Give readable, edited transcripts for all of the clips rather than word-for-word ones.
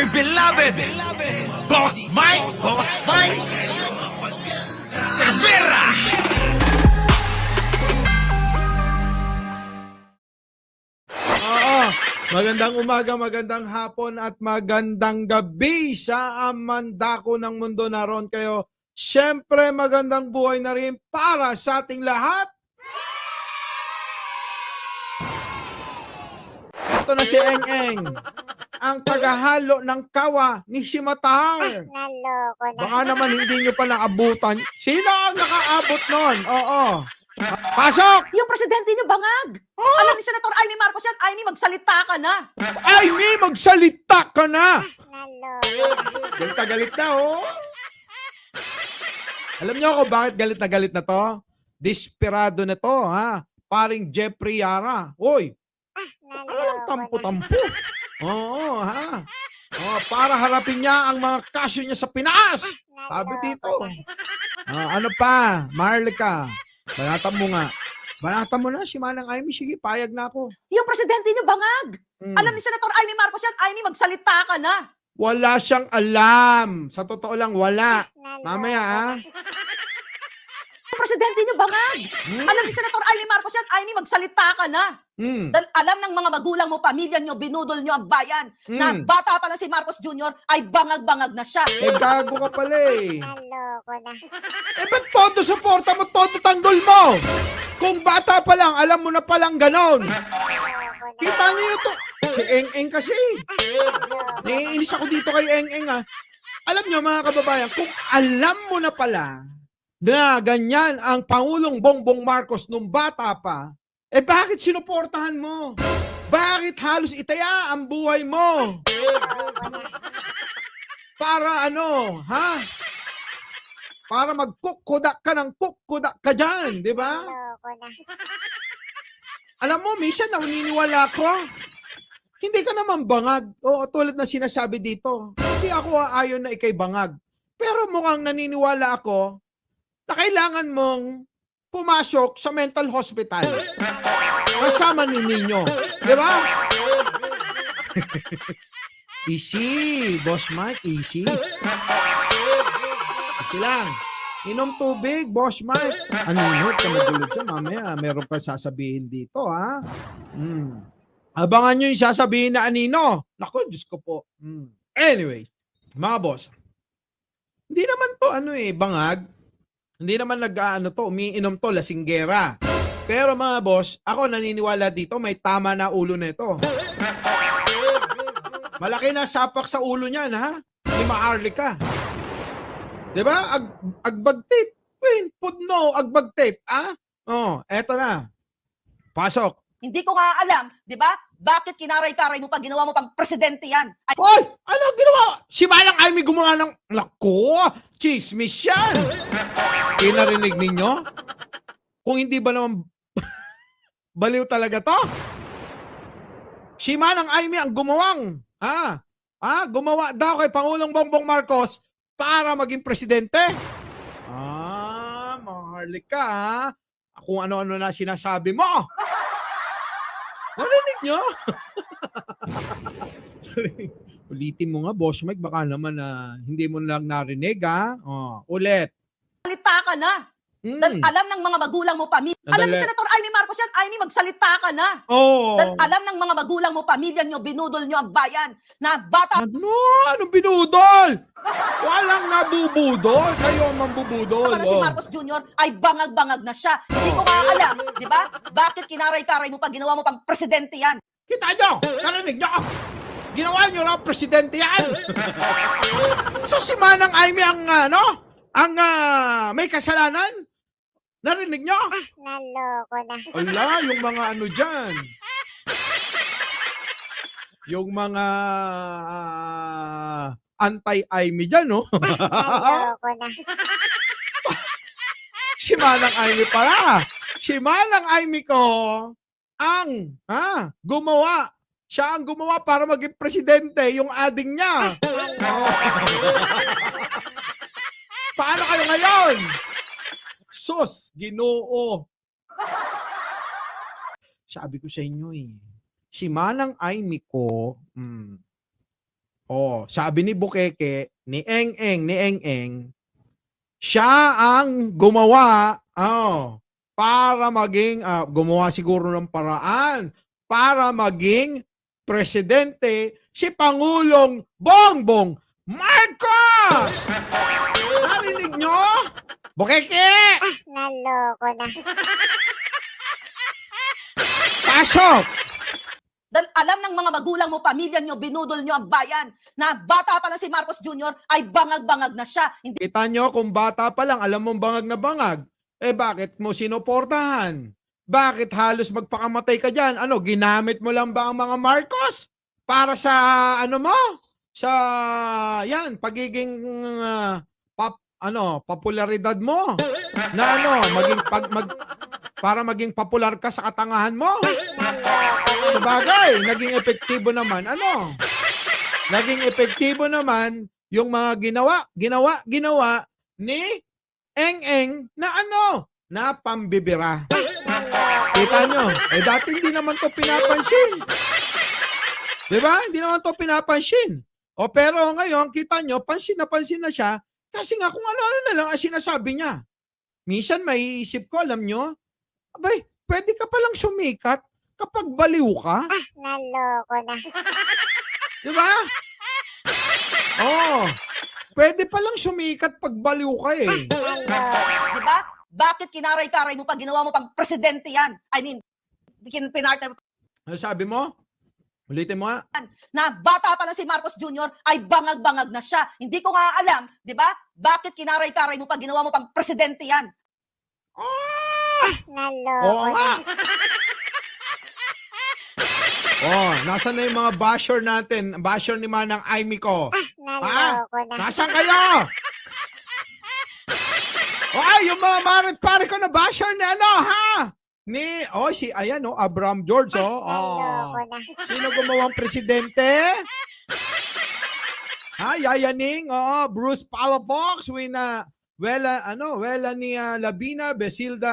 my beloved Boss Mike Cervera. Oo, magandang umaga, magandang hapon at magandang gabi sa amandako ng mundo. Naroon kayo. Siyempre magandang buhay na rin para sa ating lahat. Ito na si Eng-Eng, ang tagahalo ng kawa ni Simatar. Naloko na. Baka naman hindi nyo pa naabutan. Sino ang nakaabot nun? Oo. Pasok! Yung presidente niyo bangag. Oh! Alam ni Senator Amy Marcos yan, Amy, magsalita ka na. Ay, may magsalita ka na! Naloko na. Galit na galit na, oh. Alam niyo ako bakit galit na to? Desperado na to, ha? Paring Jeffrey Yara. Oy, ano lang Naloko na. tampo-tampo? Oo, ha? Oh, para harapin niya ang mga kaso niya sa Pinas. Sabi dito. Ano pa? Marlica, banatan mo nga. Banatan mo na si Manang Amy. Sige, payag na ako. Yung presidente niyo bangag. Alam ni Senator Amy Marcos yan, Amy, magsalita ka na. Wala siyang alam. Sa totoo lang, wala. Naloko Mamaya, ha? Yung presidente niyo bangag. Alam ni Senator Amy Marcos yan, Amy, magsalita ka na. Dahil alam ng mga magulang mo, pamilya niyo, binudol niyo ang bayan na bata pa lang si Marcos Jr. ay bangag-bangag na siya. Eh, gago ka pala eh. Naloko na. Eh, ba't todo suporta mo, todo tanggol mo? Kung bata pa lang, alam mo na palang ganon. Naloko na. Kita niyo ito. Si Eng-Eng kasi. Naiinis ako dito kay Eng-Eng, ha. Alam niyo, mga kababayan, kung alam mo na pala na ganyan ang Pangulong Bongbong Marcos nung bata pa, eh bakit sinuportahan mo? Bakit halos itaya ang buhay mo? Para ano, ha? Para magkukudak ka ng kukudak ka dyan, di ba? Naloko na. Alam mo, minsan naniniwala ko, hindi ka naman bangag. O tulad na sinasabi dito, hindi ako aayon na ikay bangag. Pero mukhang naniniwala ako na kailangan mong pumasok sa mental hospital. Kasama ni Ninyo. Di ba? Easy, Boss Mike, easy. Easy lang. Inom tubig, Boss Mike. Anino, ka magulo dyan. Mamaya, meron pa sasabihin dito, ha? Abangan nyo yung sasabihin na anino. Naku, Diyos ko po. Anyway, mga boss, hindi naman to, bangag. Hindi naman umiinom to, lasinggera. Pero mga boss, ako naniniwala dito, may tama na ulo nito. Malaki na sapak sa ulo niyan, ha? Ni Maharlika. Diba? Agbagtit. Pudno, agbagtit. Ah? Oh, eto na. Pasok. Hindi ko nga alam, di ba? Bakit kinaray-karay mo pag ginawa mo pang presidente yan? Ay, Hoy! Ano ginawa? Si Manang Amy gumawa ng... Lako! Chismis yan! Kinarinig ninyo? Kung hindi ba naman... baliw talaga to? Si Manang Amy ang gumawang... gumawa daw kay Pangulong Bongbong Marcos para maging presidente? Maharlika, ha? Kung ano-ano na sinasabi mo. Narinig nyo? Ulitin mo nga, Boss Mike. Baka naman hindi mo lang narinig, ha? Ulit. salita ka na. Dahil alam ng mga magulang mo, pamilya. Alam ni Senator Amy Marcos yan, Amy, magsalita ka na. Dahil alam ng mga magulang mo, pamilya nyo, binudol nyo ang bayan na bata. Anong binudol? Walang nabubudol. Kayo ang mambubudol. Si Marcos Jr. ay bangag-bangag na siya. Hindi ko nga alam, di ba? Bakit kinaray-karay mo pag ginawa mo pang presidente yan? Kita nyo? Narinig nyo? Ginawa nyo na presidente yan. So si Manang Amy ang may kasalanan? Narinig nyo? Naloko na. Ala, yung mga dyan. Yung mga anti-Amy dyan, no? Naloko na. Si Manang Amy pala. Si Manang Amy ko ang gumawa. Siya ang gumawa para maging presidente, yung ading niya. Paano kayo ngayon? Sus, Ginoo. Sabi ko sa inyo si Manang Amy ko, Oh, sabi ni Bukeke, ni Eng, siya ang gumawa, para maging, gumawa siguro ng paraan para maging presidente si Pangulong Bongbong Marcos! Narinig nyo? Bukeke! Naloko na. Pasok! Dahil alam ng mga magulang mo, pamilya nyo, binudol nyo ang bayan na bata pa lang si Marcos Jr. ay bangag-bangag na siya. Hindi Kita nyo, kung bata pa lang, alam mong bangag na bangag. Bakit mo sinuportahan? Bakit halos magpakamatay ka dyan? Ano, ginamit mo lang ba ang mga Marcos? Para sa, sa, pagiging, popularidad mo? Na para maging popular ka sa katangahan mo? Sa bagay, naging epektibo naman. Naging epektibo naman yung mga ginawa ni Eng na pambibira. Kita nyo, dati hindi naman to pinapansin. Diba? Hindi naman to pinapansin. Pero ngayon, kita nyo, pansin na siya kasi nga kung ano-ano na lang ang sinasabi niya. Minsan maiisip ko, alam nyo, abay, pwede ka palang sumikat kapag baliw ka. Naloko na. Diba? Pwede palang sumikat pag baliw ka eh. di ba? Bakit kinaray-karay mo pag ginawa mo pang presidente yan? I mean, pinartner mo Ano sabi mo? Ulitin mo nga. na bata pa lang si Marcos Jr. ay bangag-bangag na siya. Hindi ko nga alam, di ba? Bakit kinaray-karay mo pag ginawa mo pang presidente yan? Naloko Oo nga. na. Nasaan na yung mga basher natin? Basher ni Manang Aimee ko. Naloko na. Nasaan kayo? Yung mga marit pare ko na basher ni Abraham George, Naloko na. Sino gumawang presidente? Yayaning, Bruce Palafox, Wela ni Labina, Besilda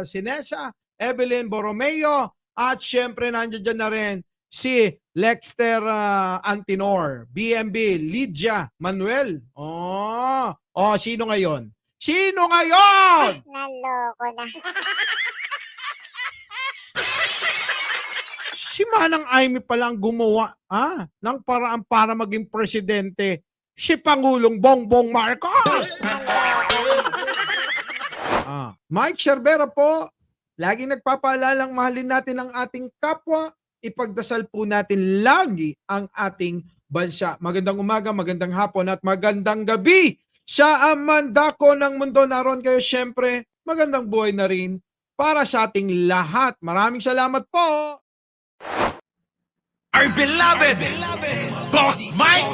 Sinesa, Evelyn Borromeo, at syempre nandiyan dyan na rin si Lexter Antinor, BMB, Lydia Manuel. Sino ngayon? Sino ngayon? Naloko na. Si Manang Aimee palang gumawa ng paraan para maging presidente si Pangulong Bongbong Marcos. Mike Cervera po, laging nagpapaalalang mahalin natin ang ating kapwa, ipagdasal po natin lagi ang ating bansa. Magandang umaga, magandang hapon at magandang gabi sa mandako ng mundo. Naroon kayo syempre, magandang buhay na rin para sa ating lahat. Maraming salamat po. Our beloved Boss Mike.